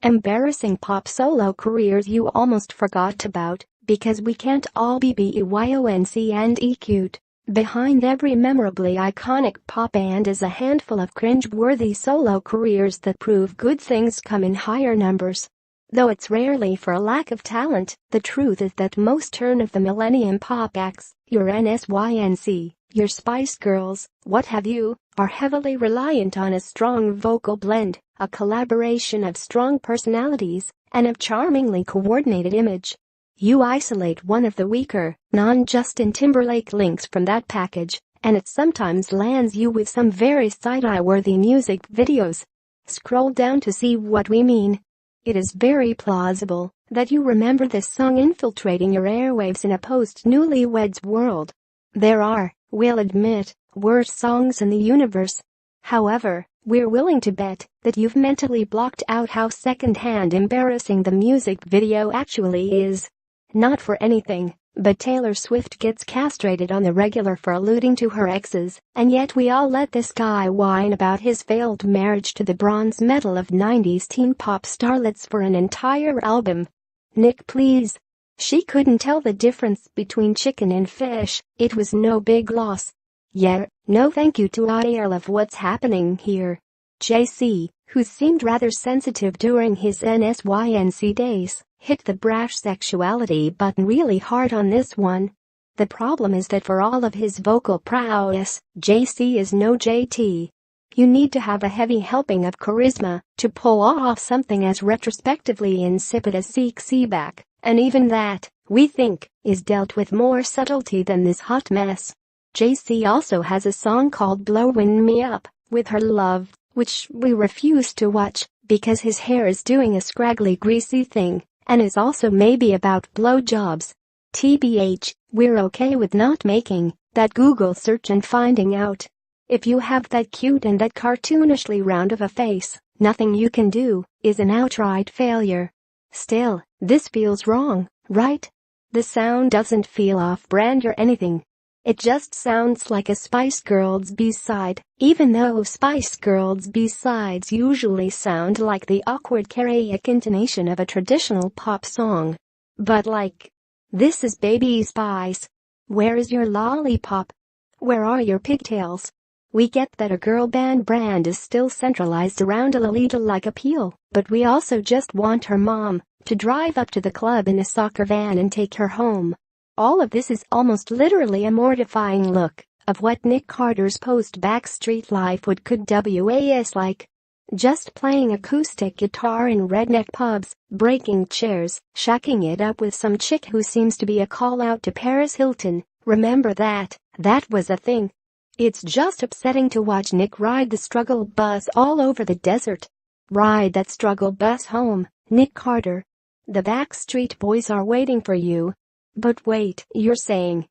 Embarrassing pop solo careers you almost forgot about, because we can't all be Beyonc&eacute. Behind every memorably iconic pop band is a handful of cringe-worthy solo careers that prove good things come in higher numbers. Though it's rarely for a lack of talent, the truth is that most turn-of-the-millennium pop acts, your NSYNC, your Spice Girls, what have you, are heavily reliant on a strong vocal blend, a collaboration of strong personalities, and a charmingly coordinated image. You isolate one of the weaker, non-Justin Timberlake links from that package, and it sometimes lands you with some very side-eye-worthy music videos. Scroll down to see what we mean. It is very plausible that you remember this song infiltrating your airwaves in a post-Newlyweds world. There are, we'll admit, worse songs in the universe. However, we're willing to bet that you've mentally blocked out how secondhand embarrassing the music video actually is. Not for anything, but Taylor Swift gets castrated on the regular for alluding to her exes, and yet we all let this guy whine about his failed marriage to the bronze medal of 90s teen pop starlets for an entire album. Nick, please. She couldn't tell the difference between chicken and fish. It was no big loss. Yeah, no thank you to I love what's happening here. JC, who seemed rather sensitive during his NSYNC days, hit the brash sexuality button really hard on this one. The problem is that for all of his vocal prowess, JC is no JT. You need to have a heavy helping of charisma to pull off something as retrospectively insipid as Seek Back, and even that, we think, is dealt with more subtlety than this hot mess. JC also has a song called Blowin' Me Up with her love, which we refuse to watch because his hair is doing a scraggly greasy thing and is also maybe about blowjobs. TBH, we're okay with not making that Google search and finding out. If you have that cute and that cartoonishly round of a face, nothing you can do is an outright failure. Still, this feels wrong, right? The sound doesn't feel off-brand or anything. It just sounds like a Spice Girls B-side, even though Spice Girls B-sides usually sound like the awkward karaoke intonation of a traditional pop song. But like, this is Baby Spice. Where is your lollipop? Where are your pigtails? We get that a girl band brand is still centralized around a Lolita-like appeal, but we also just want her mom to drive up to the club in a soccer van and take her home. All of this is almost literally a mortifying look of what Nick Carter's post-Backstreet life could was like. Just playing acoustic guitar in redneck pubs, breaking chairs, shacking it up with some chick who seems to be a call-out to Paris Hilton. Remember that was a thing. It's just upsetting to watch Nick ride the struggle bus all over the desert. Ride that struggle bus home, Nick Carter. The Backstreet Boys are waiting for you. But wait, you're saying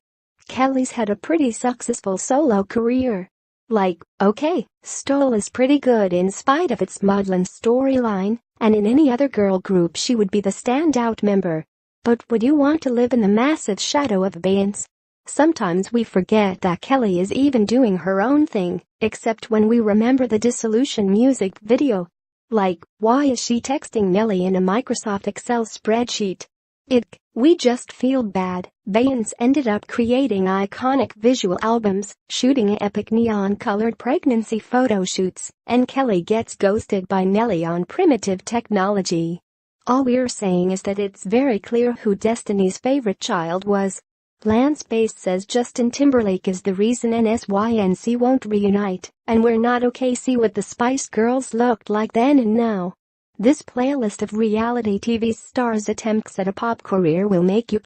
Kelly's had a pretty successful solo career. Like, okay, Stoll is pretty good in spite of its maudlin storyline, and in any other girl group she would be the standout member. But would you want to live in the massive shadow of Beyonce? Sometimes we forget that Kelly is even doing her own thing, except when we remember the Dissolution music video. Like, why is she texting Nelly in a Microsoft Excel spreadsheet? We just feel bad. Beyonce ended up creating iconic visual albums, shooting epic neon-colored pregnancy photo shoots, and Kelly gets ghosted by Nelly on primitive technology. All we're saying is that it's very clear who Destiny's favorite child was. Lance Bass says Justin Timberlake is the reason NSYNC won't reunite, and we're not okay. See what the Spice Girls looked like then and now. This playlist of reality TV stars' attempts at a pop career will make you